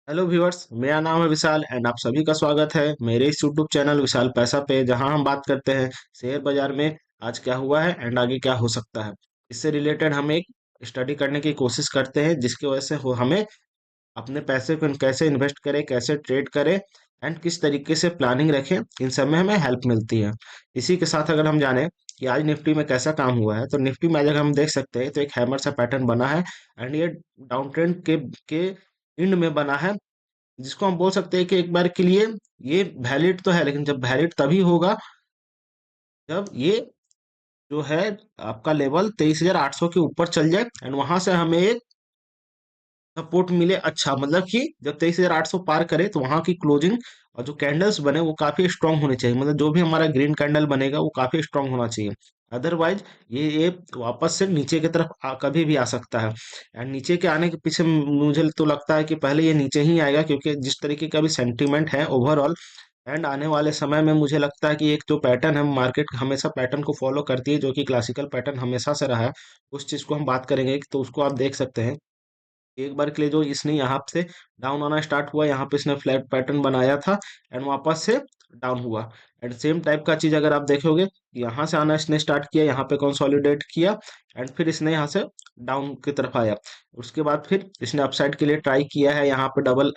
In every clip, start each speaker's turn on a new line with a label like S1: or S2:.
S1: Hello viewers, मेरा नाम है विशाल एंड आप सभी का स्वागत है मेरे इस यूट्यूब चैनल विशाल पैसा पे, जहां हम बात करते हैं शेयर बाजार में आज क्या हुआ है एंड आगे क्या हो सकता है। इससे रिलेटेड हम एक स्टडी करने की कोशिश करते हैं जिसकी वजह से हमें अपने पैसे को कैसे इन्वेस्ट करें, कैसे ट्रेड करें एंड किस तरीके से प्लानिंग रखें, इन सब में हमें हेल्प मिलती है। इसी के साथ अगर हम जाने कि आज निफ्टी में कैसा काम हुआ है, तो निफ्टी में अगर हम देख सकते हैं तो एक हैमर सा पैटर्न बना है एंड ये डाउन ट्रेंड के एंड में बना है, जिसको हम बोल सकते हैं कि एक बार के लिए ये वैलिड तो है, लेकिन जब वैलिड तभी होगा जब ये जो है आपका लेवल 23,800 के ऊपर चल जाए एंड वहां से हमें एक सपोर्ट मिले। अच्छा, मतलब कि जब 23,800 पार करे तो वहां की क्लोजिंग और जो कैंडल्स बने वो काफी स्ट्रांग होने चाहिए, मतलब जो भी हमारा ग्रीन कैंडल बनेगा वो काफी स्ट्रांग होना चाहिए। अदरवाइज ये वापस से नीचे की तरफ कभी भी आ सकता है। एंड नीचे के आने के पीछे मुझे तो लगता है कि पहले ये नीचे ही आएगा, क्योंकि जिस तरीके का भी सेंटीमेंट है ओवरऑल एंड आने वाले समय में मुझे लगता है कि एक जो पैटर्न है, मार्केट हमेशा पैटर्न को फॉलो करती है जो कि क्लासिकल पैटर्न हमेशा से रहा है। उस चीज को हम बात करेंगे तो उसको आप देख सकते हैं। एक बार के लिए जो इसने यहाँ से डाउन आना स्टार्ट हुआ, यहाँ पे इसने फ्लैट पैटर्न बनाया था एंड वापस से डाउन हुआ। एंड सेम टाइप का चीज अगर आप देखोगे, यहाँ से आना इसने स्टार्ट किया, यहाँ पे कंसोलिडेट किया एंड फिर इसने यहाँ से डाउन की तरफ आया। उसके बाद फिर इसने अपसाइड के लिए ट्राई किया है, यहाँ पे डबल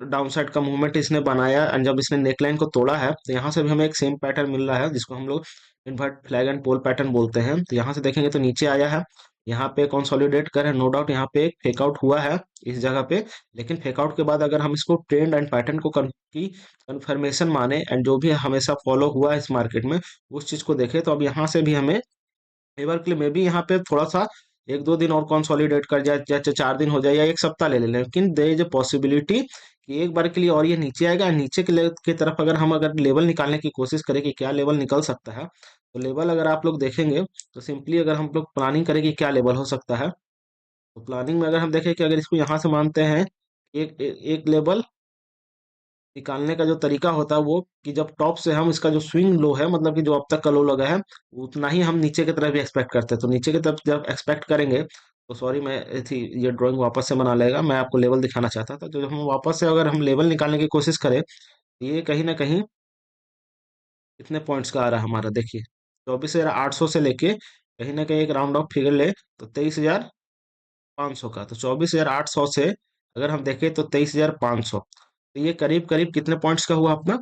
S1: डाउन साइड का मूवमेंट इसने बनाया एंड जब इसने नेकलाइन को तोड़ा है तो यहाँ से भी हमें एक सेम पैटर्न मिल रहा है जिसको हम लोग invert flag and pole pattern बोलते हैं। तो यहाँ से देखेंगे तो नीचे आया है, यहाँ पे कंसोलिडेट करें, नो डाउट यहाँ पे एक फेक आउट हुआ है इस जगह पे। लेकिन फेक आउट के बाद अगर हम इसको ट्रेंड एंड पैटर्न को की कंफर्मेशन माने एंड जो भी हमेशा फॉलो हुआ है इस मार्केट में उस चीज को देखें, तो अब यहाँ से भी हमें एक बार के लिए मे बी यहाँ पे थोड़ा सा एक दो दिन और कंसोलिडेट कर जाए, चाहे 4 दिन हो जाए या एक सप्ताह ले ले, लेकिन देयर इज अ पॉसिबिलिटी कि एक बार के लिए और ये नीचे आएगा। नीचे के की तरफ अगर हम अगर लेवल निकालने की कोशिश करें कि क्या लेवल निकल सकता है, तो लेवल अगर आप लोग देखेंगे तो सिंपली अगर हम लोग प्लानिंग करें कि क्या लेवल हो सकता है, तो प्लानिंग में अगर हम देखें कि अगर इसको यहाँ से मानते हैं एक लेवल निकालने का जो तरीका होता है वो कि जब टॉप से हम इसका जो स्विंग लो है, मतलब कि जो अब तक का लो लगा है, उतना ही हम नीचे की तरफ भी एक्सपेक्ट करते हैं। तो नीचे की तरफ जब एक्सपेक्ट करेंगे तो सॉरी, मैं थी ये ड्राइंग वापस से बना लेगा, मैं आपको लेवल दिखाना चाहता था। तो जब हम वापस से अगर हम लेवल निकालने की कोशिश करें तो ये कहीं ना कहीं कितने पॉइंट्स का आ रहा है हमारा, देखिए 24,800 से लेके कहीं ना कहीं एक राउंड ऑफ फिगर ले तो 23,500 का। तो 24,800 से अगर हम देखें तो 23,500, तो ये करीब करीब कितने पॉइंट्स का हुआ अपना,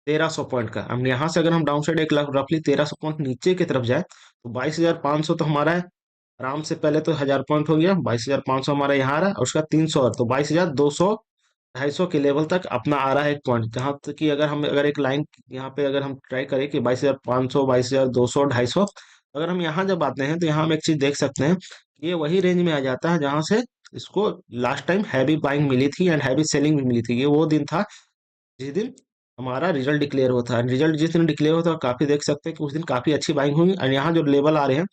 S1: 1,300 पॉइंट का। हम यहाँ से अगर हम डाउन साइड एक लाख रफली 1,300 पॉइंट नीचे की तरफ जाए तो 22,500 तो हमारा है आराम से। पहले तो 1,000 पॉइंट हो गया, 22,500 हमारा यहाँ आ रहा है और उसका 300 और तो 22,200 250 के लेवल तक अपना आ रहा है एक पॉइंट। जहाँ तक कि अगर हम अगर एक लाइन यहाँ पे अगर हम ट्राई करें कि 22,500 22,200 250, अगर हम यहाँ जब आते हैं तो यहाँ हम एक चीज देख सकते हैं कि ये वही रेंज में आ जाता है जहाँ से इसको लास्ट टाइम हैवी बाइंग मिली थी एंड हैवी सेलिंग भी मिली थी। ये वो दिन था जिस दिन हमारा रिजल्ट डिक्लेयर होता है। रिजल्ट जिस दिन डिक्लेयर होता है काफी देख सकते हैं कि उस दिन काफी अच्छी बाइंग हुई और यहाँ जो लेवल आ रहे हैं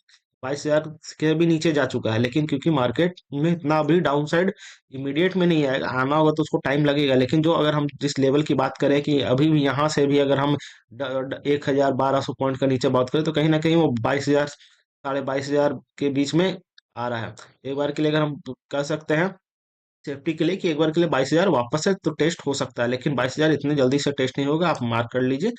S1: 22,000 के भी नीचे जा चुका है। लेकिन क्योंकि मार्केट में इतना अभी डाउन साइड इमीडिएट में नहीं आएगा, आना होगा तो उसको टाइम लगेगा। लेकिन जो अगर हम जिस लेवल की बात करें कि अभी भी यहाँ से भी अगर हम 1,000 1,200 पॉइंट का नीचे बात करें तो कहीं ना कहीं वो 22,000 22,500 के बीच में आ रहा है। एक बार के लिए अगर हम कह सकते हैं सेफ्टी के लिए कि एक बार के लिए 22,000 वापस से तो टेस्ट हो सकता है, लेकिन 22,000 इतने जल्दी से टेस्ट नहीं होगा, आप मार्क कर लीजिए।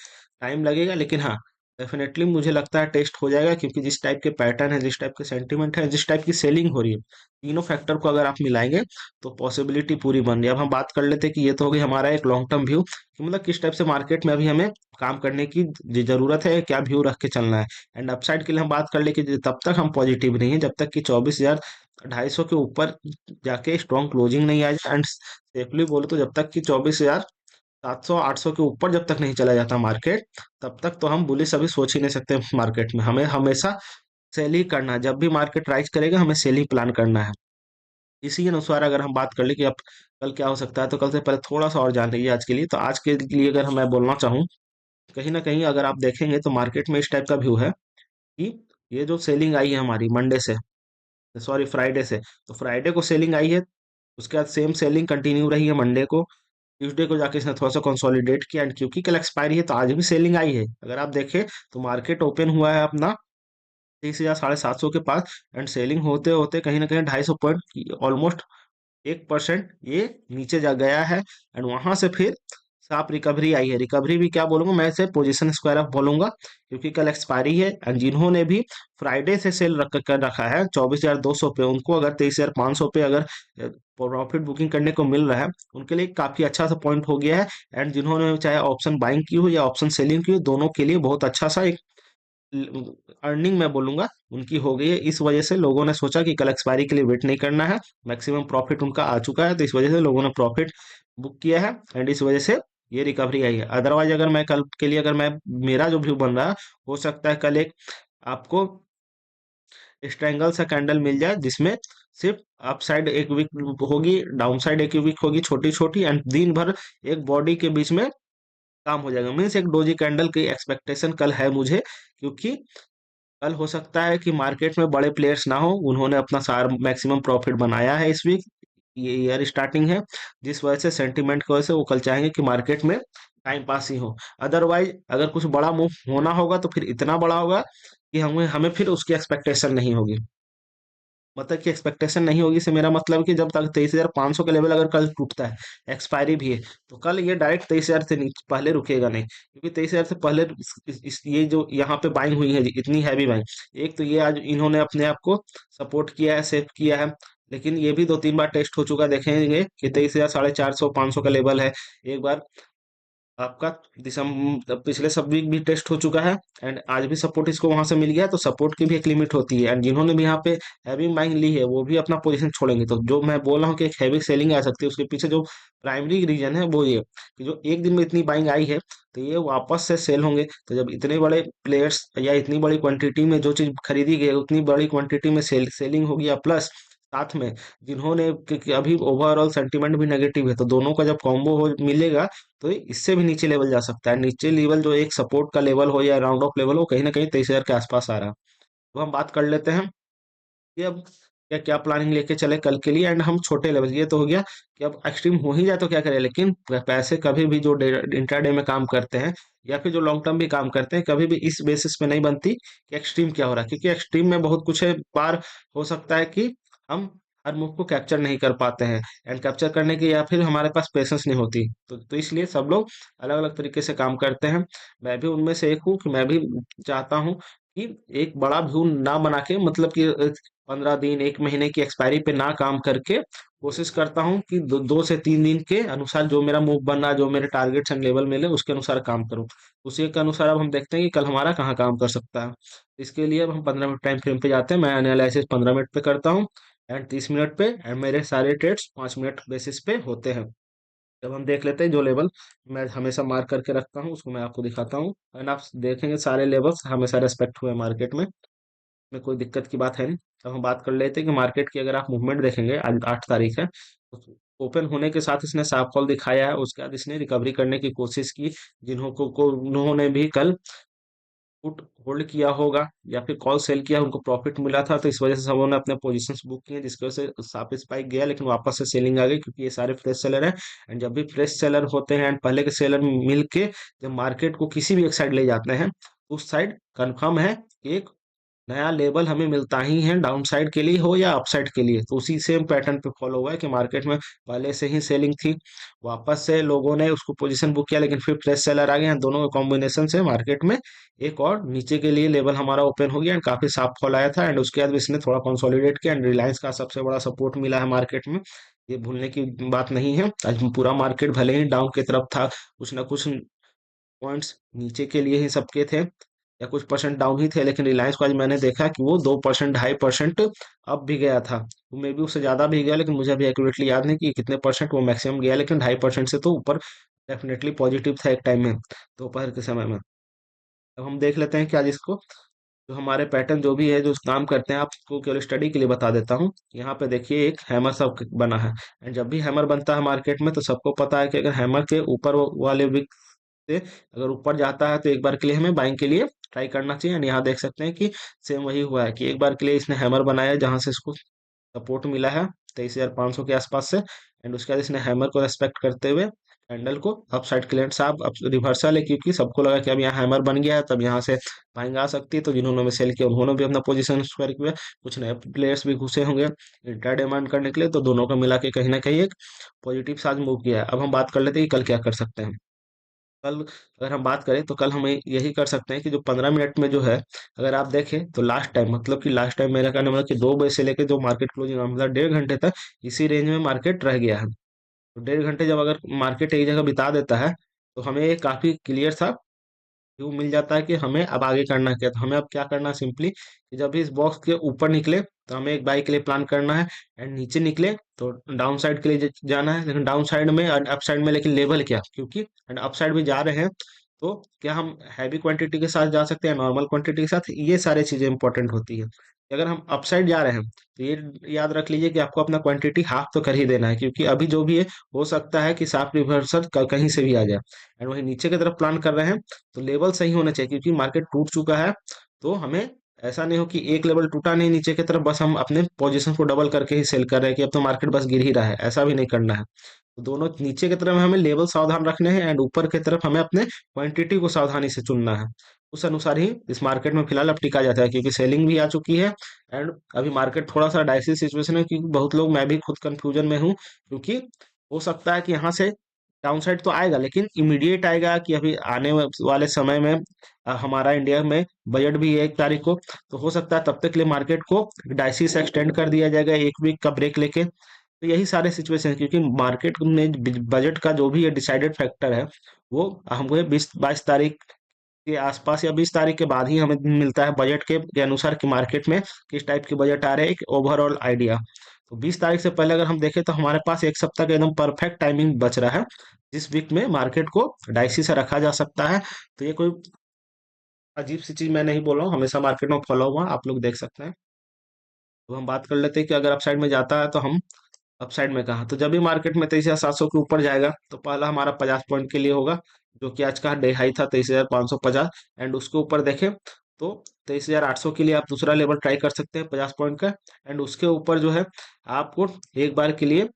S1: टाइम लगेगा लेकिन हाँ, डेफिनेटली मुझे लगता है टेस्ट हो जाएगा, क्योंकि जिस टाइप के पैटर्न है, जिस टाइप के सेंटीमेंट है, जिस टाइप की सेलिंग हो रही है, तीनों फैक्टर को अगर आप मिलाएंगे तो पॉसिबिलिटी पूरी बन रही है। अब हम बात कर लेते हैं कि ये तो हो गई हमारा एक लॉन्ग टर्म व्यू कि मतलब किस टाइप से मार्केट में अभी हमें काम करने की जरूरत है, क्या व्यू रख के चलना है। एंड अपसाइड के लिए हम बात कर ले कि तब तक हम पॉजिटिव नहीं है जब तक कि 24,250 के ऊपर जाके स्ट्रॉन्ग क्लोजिंग नहीं आ जाए। एंड सेफली बोले तो जब तक कि 24,700 800 के ऊपर जब तक नहीं चला जाता मार्केट, तब तक तो हम बुलिश अभी सोच ही नहीं सकते। मार्केट में हमें हमेशा सेल ही करना है, जब भी मार्केट राइज करेगा हमें सेल ही प्लान करना है। इसी अनुसार अगर हम बात कर ले कि अब कल क्या हो सकता है, तो कल से पहले थोड़ा सा और जान लीजिए आज के लिए। तो आज के लिए अगर मैं बोलना चाहूँ, कहीं ना कहीं अगर आप देखेंगे तो मार्केट में इस टाइप का व्यू है कि ये जो सेलिंग आई है हमारी मंडे से, सॉरी फ्राइडे से, तो फ्राइडे को सेलिंग आई है, उसके बाद सेम सेलिंग कंटिन्यू रही है मंडे को। ट्यूसडे को जाके इसने थोड़ा सा कंसोलिडेट किया एंड क्योंकि कल एक्सपायरी है तो आज भी सेलिंग आई है। अगर आप देखें तो मार्केट ओपन हुआ है अपना 30,000 750 के पास एंड सेलिंग होते होते कहीं ना कहीं 250 पॉइंट ऑलमोस्ट 1% ये नीचे जा गया है, एंड वहां से फिर साफ रिकवरी आई है। रिकवरी भी क्या बोलूंगा मैं, इसे पोजीशन स्क्वायर ऑफ बोलूंगा, क्योंकि कल एक्सपायरी है। एंड जिन्होंने भी फ्राइडे से सेल रख कर रखा है 24,200 पे, उनको अगर 23,500 पे अगर प्रॉफिट बुकिंग करने को मिल रहा है, उनके लिए काफी अच्छा सा पॉइंट हो गया है। एंड जिन्होंने चाहे ऑप्शन बाइंग की हो या ऑप्शन सेलिंग की हो, दोनों के लिए बहुत अच्छा सा एक अर्निंग मैं बोलूंगा उनकी हो गई है। इस वजह से लोगों ने सोचा कि कल एक्सपायरी के लिए वेट नहीं करना है, मैक्सिमम प्रॉफिट उनका आ चुका है, तो इस वजह से लोगों ने प्रॉफिट बुक किया है, एंड इस वजह से ये रिकवरी आई है। अदरवाइज अगर मैं कल के लिए, अगर मैं, मेरा जो व्यू बन रहा है, हो सकता है कल एक आपको स्ट्रैंगल सा कैंडल मिल जाए, जिसमें सिर्फ अप साइड एक वीक होगी, डाउन साइड एक वीक होगी छोटी छोटी, एंड दिन भर एक बॉडी के बीच में काम हो जाएगा। मीन्स एक डोजी कैंडल की एक्सपेक्टेशन कल है मुझे, क्योंकि कल हो सकता है कि मार्केट में बड़े प्लेयर्स ना हो, उन्होंने अपना सार मैक्सिमम प्रॉफिट बनाया है इस वीक, ये ईयर स्टार्टिंग है, जिस वजह से सेंटीमेंट की वजह से वो कल चाहेंगे कि मार्केट में टाइम पास ही हो। अदरवाइज अगर कुछ बड़ा मूव होना होगा तो फिर इतना बड़ा होगा कि हमें हमें फिर उसकी एक्सपेक्टेशन नहीं होगी। मतलब कि एक्सपेक्टेशन नहीं होगी से मेरा मतलब कि जब तक 23,500 का लेवल अगर कल टूटता है, एक्सपायरी भी है, तो कल ये डायरेक्ट 23,000 से पहले रुकेगा नहीं, क्योंकि 23,000 से पहले ये जो यहाँ पे बाइंग हुई है इतनी हैवी बाइंग, एक तो ये आज इन्होंने अपने आप को सपोर्ट किया है, सेव किया है, लेकिन ये भी 2-3 बार टेस्ट हो चुका है, देखेंगे कि 23,000, 450, 500 का लेवल है। एक बार आपका दिसंबर पिछले सब वीक भी टेस्ट हो चुका है, एंड आज भी सपोर्ट इसको वहां से मिल गया है, तो सपोर्ट की भी एक लिमिट होती है, एंड जिन्होंने भी यहाँ पे हैवी बाइंग ली है वो भी अपना पोजीशन छोड़ेंगे। तो जो मैं बोल रहा हूँ कि एक हैवी सेलिंग आ सकती है, उसके पीछे जो प्राइमरी रीजन है वो ये कि जो एक दिन में इतनी बाइंग आई है, तो ये वापस से सेल होंगे। तो जब इतने बड़े प्लेयर्स या इतनी बड़ी क्वांटिटी में जो चीज खरीदी गई है, उतनी बड़ी क्वांटिटी में सेलिंग होगी, या प्लस साथ में जिन्होंने कि अभी ओवरऑल सेंटीमेंट भी नेगेटिव है, तो दोनों का जब कॉम्बो हो मिलेगा, तो इससे भी नीचे लेवल जा सकता है। नीचे लेवल जो एक सपोर्ट का लेवल हो या राउंड ऑफ लेवल हो, कहीं ना कहीं 23,000 के आसपास आ रहा है। तो हम बात कर लेते हैं कि अब क्या क्या प्लानिंग लेके चले कल के लिए। एंड हम छोटे लेवल, ये तो हो गया कि अब एक्सट्रीम हो ही जाए तो क्या करें, लेकिन पैसे कभी भी जो इंट्राडे में काम करते हैं या फिर जो लॉन्ग टर्म भी काम करते हैं, कभी भी इस बेसिस पे नहीं बनती कि एक्सट्रीम क्या हो रहा है, क्योंकि एक्सट्रीम में बहुत कुछ है। बार हो सकता है कि हम हर मूव को कैप्चर नहीं कर पाते हैं, एंड कैप्चर करने की या फिर हमारे पास पेशेंस नहीं होती, तो इसलिए सब लोग अलग अलग तरीके से काम करते हैं। मैं भी उनमें से एक हूँ कि मैं भी चाहता हूँ कि एक बड़ा व्यू ना बना के, मतलब कि 15 दिन 1 महीने की एक्सपायरी पे ना काम करके, कोशिश करता हूँ कि 2 से 3 दिन के अनुसार जो मेरा मूव बना, जो मेरे टारगेट्स एंड लेवल मिले, उसके अनुसार काम करूँ। उसी के अनुसार अब हम देखते हैं कि कल हमारा कहाँ काम कर सकता है। इसके लिए अब हम 15 मिनट टाइम फ्रेम पे जाते हैं। मैं एनालिसिस 15 मिनट पे करता हूँ, एंड 30 मिनट पे, एंड मेरे सारे ट्रेड्स 5 मिनट बेसिस पे होते हैं। जब हम देख लेते हैं जो लेवल मैं हमेशा मार्क करके रखता हूँ, उसको मैं आपको दिखाता हूँ, एंड आप देखेंगे सारे लेवल्स हमेशा रेस्पेक्ट हुए मार्केट में कोई दिक्कत की बात है नहीं। अब हम बात कर लेते हैं कि मार्केट की अगर आप मूवमेंट देखेंगे, आज 8 तारीख है, तो ओपन होने के साथ इसने साफ कॉल दिखाया है, उसके बाद इसने रिकवरी करने की कोशिश की। उन्होंने भी कल पुट होल्ड किया होगा या फिर कॉल सेल किया, उनको प्रॉफिट मिला था, तो इस वजह से सबों ने अपने पोजीशंस बुक किए, जिसकी वजह से साफ स्पाइक गया, लेकिन वापस से सेलिंग आ गई, क्योंकि ये सारे फ्रेश सेलर हैं। एंड जब भी फ्रेश सेलर होते हैं एंड पहले के सेलर मिल के जब मार्केट को किसी भी एक साइड ले जाते हैं, तो उस साइड कंफर्म है कि एक नया लेवल हमें मिलता ही है, डाउन साइड के लिए हो या अपसाइड के लिए। तो उसी सेम पैटर्न पे फॉलो हुआ है कि मार्केट में पहले से ही सेलिंग थी, वापस से लोगों ने उसको पोजीशन बुक किया, लेकिन फिर फ्रेश सेलर आ गए हैं, दोनों के कॉम्बिनेशन से मार्केट में एक और नीचे के लिए लेवल हमारा ओपन हो गया, एंड काफी साफ फॉल आया था। एंड उसके बाद भी इसने थोड़ा कंसोलिडेट किया, एंड रिलायंस का सबसे बड़ा सपोर्ट मिला है मार्केट में, ये भूलने की बात नहीं है। आज पूरा मार्केट भले ही डाउन की तरफ था, कुछ ना कुछ पॉइंट्स नीचे के लिए ही सबके थे, या कुछ परसेंट डाउन ही थे, लेकिन रिलायंस को आज मैंने देखा कि वो 2%, 2.5% अप भी गया था। वो मे भी उससे ज्यादा भी गया, लेकिन मुझे अभी एक्यूरेटली याद नहीं कि कितने परसेंट वो मैक्सिमम गया, लेकिन 2.5% से तो ऊपर डेफिनेटली पॉजिटिव था एक टाइम में, दोपहर के समय में। अब हम देख लेते हैं कि आज इसको जो हमारे पैटर्न जो भी है, जो काम करते हैं, आपको केवल स्टडी के लिए बता देता हूँ। यहाँ पे देखिए एक हैमर सब बना है, एंड जब भी हैमर बनता है मार्केट में, तो सबको पता है कि अगर हैमर के ऊपर वाले विक से अगर ऊपर जाता है, तो एक बार के लिए हमें बाइंग के लिए ट्राई करना चाहिए। एंड यहाँ देख सकते हैं कि सेम वही हुआ है कि एक बार के लिए इसने हैमर बनाया, जहां से इसको सपोर्ट मिला है 23,500 के आसपास से, एंड उसके बाद इसने हैमर को रेस्पेक्ट करते हुए कैंडल को अप साइड क्लियर साहब अब रिवर्सल है, क्योंकि सबको लगा कि अब यहाँ हैमर बन गया है, तब यहाँ से बाइंग आ सकती है। तो जिन्होंने में सेल किया उन्होंने भी अपना पोजीशन स्क्वायर किया, कुछ नए प्लेयर्स भी घुसे होंगे इंट्रा डिमांड करने के लिए, तो दोनों को मिला के कहीं ना कहीं एक पॉजिटिव साथ मूव किया है। अब हम बात कर लेते हैं कि कल क्या कर सकते हैं। कल अगर हम बात करें तो कल हम यही कर सकते हैं कि जो 15 मिनट में जो है, अगर आप देखें तो लास्ट टाइम, मतलब कि लास्ट टाइम मेरा कहने मतलब कि 2 बजे से लेकर जो मार्केट क्लोजिंग मतलब 1.5 घंटे तक इसी रेंज में मार्केट रह गया है। तो 1.5 घंटे जब अगर मार्केट एक जगह बिता देता है, तो हमें ये काफी क्लियर सा व्यू मिल जाता है कि हमें अब आगे करना क्या है। तो हमें अब क्या करना है, सिंपली कि जब भी इस बॉक्स के ऊपर निकले तो हमें एक बाई के लिए प्लान करना है, एंड नीचे निकले तो डाउन साइड के लिए जाना है। लेकिन डाउन साइड में और अप साइड में लेकिन लेवल क्या, क्योंकि एंड अप साइड भी जा रहे हैं, तो क्या हम हैवी क्वांटिटी के साथ जा सकते हैं, नॉर्मल क्वांटिटी के साथ, ये सारी चीजें इंपॉर्टेंट होती है। अगर हम अप साइड जा रहे हैं तो ये याद रख लीजिए कि आपको अपना क्वांटिटी हाफ तो कर ही देना है, क्योंकि अभी जो भी है हो सकता है कि साफ रिवर्सल कहीं से भी आ जाए। एंड वही नीचे की तरफ प्लान कर रहे हैं तो लेवल सही होना चाहिए, क्योंकि मार्केट टूट चुका है। तो हमें ऐसा नहीं हो कि एक लेवल टूटा नहीं नीचे की तरफ, बस हम अपने पोजीशन को डबल करके ही सेल कर रहे हैं कि अब तो मार्केट बस गिर ही रहा है, ऐसा भी नहीं करना है। तो दोनों नीचे की तरफ हमें लेवल सावधान रखने हैं, एंड ऊपर की तरफ हमें अपने क्वांटिटी को सावधानी से चुनना है। उस अनुसार ही इस मार्केट में फिलहाल अब टिका जाता है, क्योंकि सेलिंग भी आ चुकी है। एंड अभी मार्केट थोड़ा सा डाइसी सिचुएशन है, क्योंकि बहुत लोग, मैं भी खुद कंफ्यूजन में हूँ, क्योंकि हो सकता है कि यहाँ से डाउन साइड तो आएगा, लेकिन इमीडिएट आएगा कि अभी आने वाले समय में हमारा इंडिया में बजट भी है 1 तारीख को। तो हो सकता है तब तक के लिए मार्केट को डाइसी से एक्सटेंड कर दिया जाएगा 1 वीक का ब्रेक लेके। तो यही सारे सिचुएशन, क्योंकि मार्केट में बजट का जो भी ये डिसाइडेड फैक्टर है, वो हमको ये 20-22 तारीख के आसपास या 20 तारीख के बाद ही हमें मिलता है बजट के अनुसार कि मार्केट में किस टाइप के बजट आ रहे हैं, एक ओवरऑल आइडिया। तो 20 तारीख से पहले अगर हम देखें तो हमारे पास 1 सप्ताह का एकदम परफेक्ट टाइमिंग बच रहा है, जिस वीक में मार्केट को डाइसी से रखा जा सकता है। तो ये कोई अजीब सी चीज मैं नहीं बोल रहा हूँ, हमेशा मार्केट में फॉलो हुआ आप लोग देख सकते हैं। तो हम बात कर लेते हैं कि अगर अपसाइड में जाता है तो हम अपसाइड में कहा, तो जब भी मार्केट में 23,700 के ऊपर जाएगा तो पहला हमारा 50 पॉइंट के लिए होगा, जो कि आज का डे हाई था 23,550। एंड उसके ऊपर देखें तो 23,800 के लिए आप दूसरा लेवल ट्राई कर सकते हैं 50 पॉइंट का। एंड उसके ऊपर जो है आपको एक बार के लिए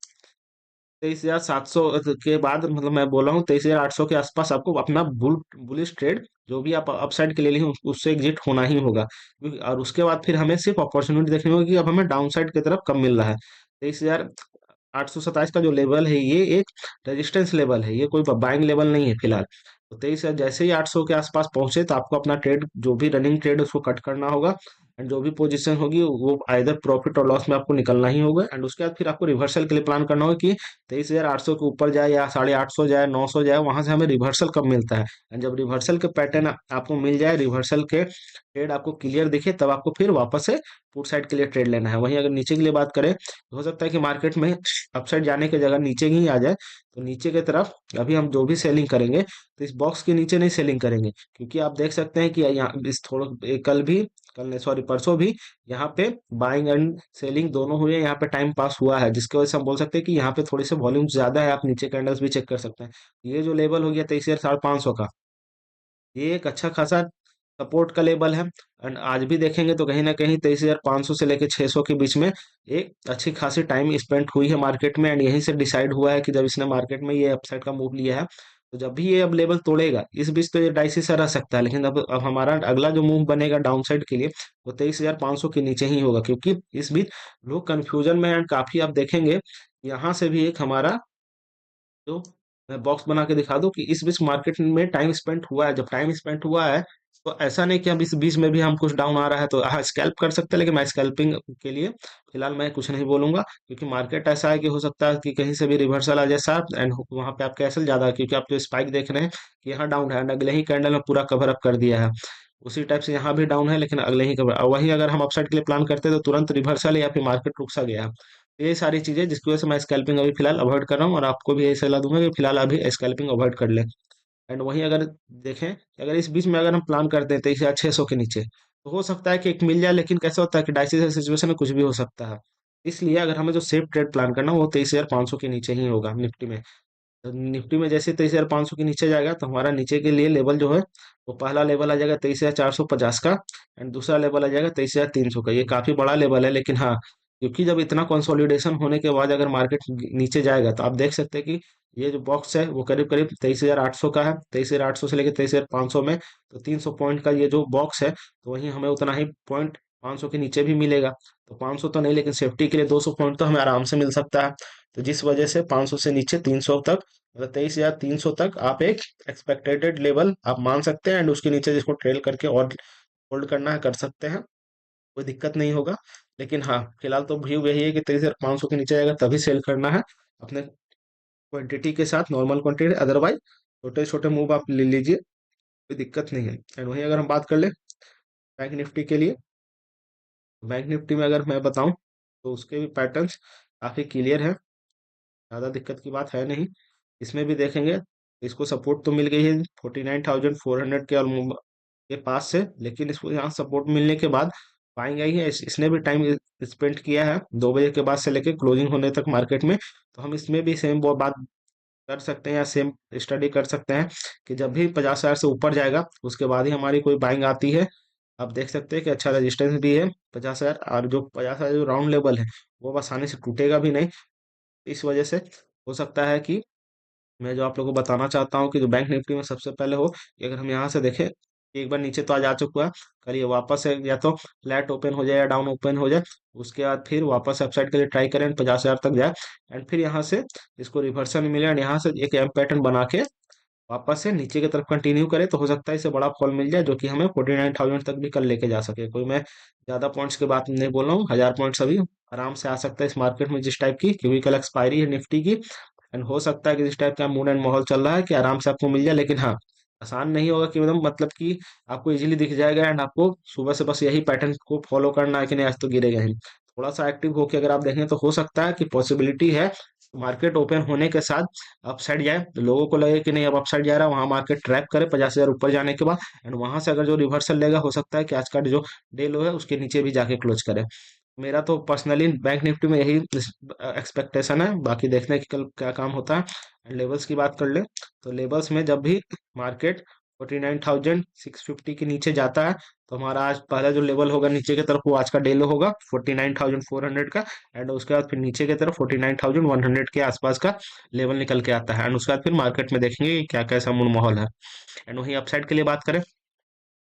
S1: 23,700 के बाद, मतलब मैं बोला हूँ 23,800 के आसपास आपको अपना बुलिश ट्रेड जो भी आप अपसाइड के लिए लिए उससे एग्जिट होना ही होगा, और उसके बाद फिर हमें सिर्फ अपॉर्चुनिटी देखनी होगी कि अब हमें डाउन साइड की तरफ कब मिल रहा है। 23,827 का जो लेवल है ये एक रेजिस्टेंस लेवल है, ये कोई बाइंग लेवल नहीं है फिलहाल। तो 23,000 जैसे ही 800 के आसपास पहुंचे तो आपको अपना ट्रेड जो भी रनिंग ट्रेड है उसको कट करना होगा, एंड जो भी पोजीशन होगी वो आइदर प्रॉफिट और लॉस में आपको निकलना ही होगा। एंड उसके बाद फिर आपको रिवर्सल के लिए प्लान करना होगा कि 23,800 के ऊपर जाए या 850 जाए 900 जाए, वहां से हमें रिवर्सल कब मिलता है। एंड जब रिवर्सल के पैटर्न आपको मिल जाए, रिवर्सल के ट्रेड आपको क्लियर दिखे, तब आपको फिर वापस से पुट साइड के लिए ट्रेड लेना है। वहीं अगर नीचे के लिए बात करें तो हो सकता है कि मार्केट में अपसाइड जाने की जगह नीचे ही आ जाए। तो नीचे की तरफ अभी हम जो भी सेलिंग करेंगे तो इस बॉक्स के नीचे नहीं सेलिंग करेंगे, क्योंकि आप देख सकते हैं कि यहाँ इस थोड़ा कल भी, कल नहीं सॉरी परसों भी यहाँ पे बाइंग एंड सेलिंग दोनों हुए, यहाँ पे टाइम पास हुआ है, जिसकी वजह से हम बोल सकते हैं कि यहाँ पे थोड़ी सी वॉल्यूम ज्यादा है। आप नीचे कैंडल्स भी चेक कर सकते हैं। ये जो लेवल हो गया 23,500 का, ये एक अच्छा खासा सपोर्ट का लेवल है। एंड आज भी देखेंगे तो कहीं ना कहीं 23,500 से लेकर 600 के बीच में एक अच्छी खासी टाइम स्पेंड हुई है मार्केट में, एंड यहीं से डिसाइड हुआ है कि जब इसने मार्केट में ये अपसाइड का मूव लिया है, तो जब भी ये अब लेवल तोड़ेगा इस बीच तो ये डाइसी सा रह सकता है, लेकिन अब हमारा अगला जो मूव बनेगा डाउन साइड के लिए वो 23,500 के नीचे ही होगा, क्योंकि इस बीच लोग कंफ्यूजन में एंड काफी आप देखेंगे यहाँ से भी एक हमारा तो मैं बॉक्स बना के दिखा दूं कि इस बीच मार्केट में टाइम स्पेंड हुआ है। जब टाइम स्पेंड हुआ है तो ऐसा नहीं कि अब इस बीच में भी हम कुछ डाउन आ रहा है तो हाँ स्कैल्प कर सकते हैं, लेकिन मैं स्कैल्पिंग के लिए फिलहाल मैं कुछ नहीं बोलूंगा, क्योंकि मार्केट ऐसा है कि हो सकता है कि कहीं से भी रिवर्सल आ जाए साहब, एंड वहां पे आपका एसएल ज्यादा है, क्योंकि आप जो स्पाइक देख रहे हैं कि यहाँ डाउन है एंड अगले ही कैंडल में पूरा कवर अप कर दिया है। उसी टाइप से यहाँ भी डाउन है, लेकिन अगले ही कवर, वहीं अगर हम अपसाइड के लिए प्लान करते हैं तो तुरंत रिवर्सल है या फिर मार्केट रुक सा गया है। ये सारी चीजें जिसकी वजह से मैं स्कैल्पिंग अभी फिलहाल अवॉइड कर रहा हूँ, और आपको भी यही सलाह दूंगा कि फिलहाल अभी स्कैल्पिंग अवॉइड कर ले। एंड वहीं अगर देखें कि अगर इस बीच में अगर हम प्लान करते हैं 23,600 के नीचे, तो हो सकता है कि एक मिल जाए, लेकिन कैसे होता है कि डाइसी सिचुएशन में कुछ भी हो सकता है। इसलिए अगर हमें जो सेफ ट्रेड प्लान करना है वो 23,500 के नीचे ही होगा निफ्टी में। तो निफ्टी में जैसे 23,500 के नीचे जाएगा तो हमारा नीचे के लिए लेवल जो है वो पहला लेवल आ जाएगा 23,450 का, एंड दूसरा लेवल आ जाएगा 23,300 का। ये काफी बड़ा लेवल है, लेकिन हाँ क्योंकि जब इतना कंसोलिडेशन होने के बाद अगर मार्केट नीचे जाएगा तो आप देख सकते हैं कि ये जो बॉक्स है वो करीब करीब 23,800 का है। 23,800 से लेकर 23,500 में, तो 300 पॉइंट का ये जो बॉक्स है, तो वहीं हमें उतना ही पॉइंट 500 के नीचे भी मिलेगा। तो 500 तो नहीं, लेकिन सेफ्टी के लिए 200 पॉइंट तो हमें आराम से मिल सकता है। तो जिस वजह से 500 से नीचे 300 तक, मतलब 23,300 तक आप एक एक्सपेक्टेड लेवल आप मान सकते हैं, एंड उसके नीचे जिसको ट्रेल करके और होल्ड करना है कर सकते हैं, कोई दिक्कत नहीं होगा। लेकिन हाँ, फिलहाल तो व्यू यही है कि 23,500 के नीचे जाएगा तभी सेल करना है अपने क्वांटिटी के साथ, नॉर्मल क्वांटिटी। अदरवाइज छोटे छोटे मूव आप ले लीजिए, कोई दिक्कत नहीं है। एंड वहीं अगर हम बात कर ले बैंक निफ्टी के लिए, बैंक निफ्टी में अगर मैं बताऊं तो उसके भी पैटर्न्स काफी क्लियर है, ज़्यादा दिक्कत की बात है नहीं। इसमें भी देखेंगे, इसको सपोर्ट तो मिल गई है 49,400 के के पास से, लेकिन इसको यहाँ सपोर्ट मिलने के बाद बाइंग आई है। इसने भी टाइम स्पेंड किया है 2 बजे के बाद से लेकर क्लोजिंग होने तक मार्केट में। तो हम इसमें भी सेम वो बात कर सकते हैं या सेम स्टडी कर सकते हैं कि जब भी 50,000 से ऊपर जाएगा उसके बाद ही हमारी कोई बाइंग आती है। आप देख सकते हैं कि अच्छा रेजिस्टेंस भी है 50,000, और जो 50,000 जो राउंड लेवल है वो आसानी से टूटेगा भी नहीं। इस वजह से हो सकता है कि मैं जो आप लोगों को बताना चाहता हूँ कि जो बैंक निफ्टी में सबसे पहले हो कि अगर हम यहाँ से देखें कि एक बार नीचे तो आज आ चुका है, कल ये वापस है या तो फ्लैट ओपन हो जाए या डाउन ओपन हो जाए, उसके बाद फिर वापस अपसाइड के लिए ट्राई करें 50,000 तक जाए, एंड फिर यहाँ से इसको रिवर्सल मिले एंड यहाँ से एक एम पैटर्न बना के वापस से नीचे की तरफ कंटिन्यू करे, तो हो सकता है इसे बड़ा फॉल मिल जाए जो कि हमें 49,000 तक भी कल लेके जा सके। कोई मैं ज्यादा पॉइंट्स की बात नहीं बोल रहा हूँ, 1,000 पॉइंट्स अभी आराम से आ सकता है इस मार्केट में जिस टाइप की, क्योंकि कल एक्सपायरी है निफ्टी की। एंड हो सकता है कि जिस टाइप का मूड एंड माहौल चल रहा है कि आराम से आपको मिल जाए, लेकिन हाँ, आसान नहीं होगा कि एकदम, मतलब कि आपको इजीली दिख जाएगा एंड आपको सुबह से बस यही पैटर्न को फॉलो करना है कि नहीं आज तो गिरेगा ही। थोड़ा सा एक्टिव होकर अगर आप देखें तो हो सकता है कि पॉसिबिलिटी है मार्केट ओपन होने के साथ अपसाइड जाए, तो लोगों को लगे कि नहीं अब अपसाइड जा रहा है, वहां मार्केट ट्रैप करे 50,000 ऊपर जाने के बाद, एंड वहां से अगर जो रिवर्सल लेगा हो सकता है कि आज का जो डे लो है उसके नीचे भी जाके क्लोज करे। मेरा तो पर्सनली बैंक निफ्टी में यही एक्सपेक्टेशन है, बाकी देखने की कल क्या काम होता है। एंड लेवल्स की बात कर ले तो लेवल्स में जब भी मार्केट 49,650 के नीचे जाता है, तो हमारा आज पहला जो लेवल होगा नीचे की तरफ वो आज का डे लो होगा 49,400 का। एंड उसके बाद फिर नीचे की तरफ 49,100 के आसपास का लेवल निकल के आता है, एंड उसके बाद फिर मार्केट में देखेंगे कि क्या कैसा मूड माहौल है। एंड वहीं अपसाइड के लिए बात करें,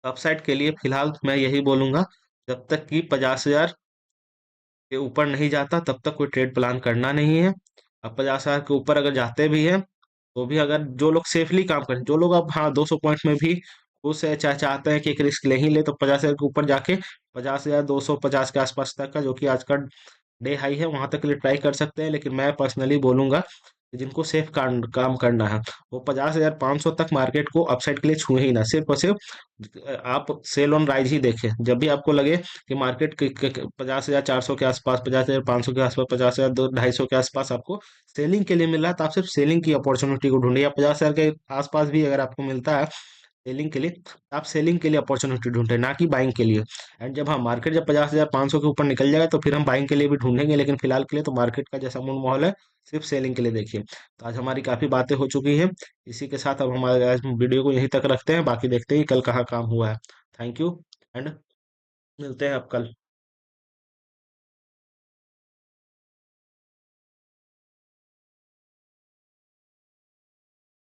S1: अपसाइड के लिए फिलहाल मैं यही बोलूंगा, जब तक कि 50,000 के ऊपर नहीं जाता तब तक कोई ट्रेड प्लान करना नहीं है। अब 50,000 के ऊपर अगर जाते भी हैं तो भी, अगर जो लोग सेफली काम करें, जो लोग अब हाँ 200 पॉइंट में भी खुश है, चाहते हैं कि एक रिस्क ले ही ले, तो 50,000 के ऊपर जाके 50,250 के आसपास तक का जो कि आज का डे हाई है वहां तक के लिए ट्राई कर सकते हैं। लेकिन मैं पर्सनली बोलूंगा कि जिनको सेफ काम करना है वो 50,500 तक मार्केट को अपसाइड के लिए छुए ही ना, सिर्फ और सिर्फ आप सेल ऑन राइज ही देखें। जब भी आपको लगे कि मार्केट 50,400 के आसपास, 50,500 के आसपास, 50,250 के आसपास आपको सेलिंग के लिए मिल रहा है, तो आप सिर्फ सेलिंग की अपॉर्चुनिटी को ढूंढिए। या 50,000 के आसपास भी अगर आपको मिलता है सेलिंग के लिए, तो आप सेलिंग के लिए अपॉर्चुनिटी ढूंढे, ना कि बाइंग के लिए। एंड जब हम मार्केट जब 50,500 के ऊपर निकल जाएगा तो फिर हम बाइंग के लिए भी ढूंढेंगे, लेकिन फिलहाल के लिए तो मार्केट का जैसा मूड माहौल है सिर्फ सेलिंग के लिए देखिए। तो आज हमारी काफी बातें हो चुकी हैं, इसी के साथ अब हमारे आज वीडियो को यहीं तक रखते हैं, बाकी देखते हैं कि कल कहाँ काम हुआ है। थैंक यू, एंड मिलते हैं अब कल।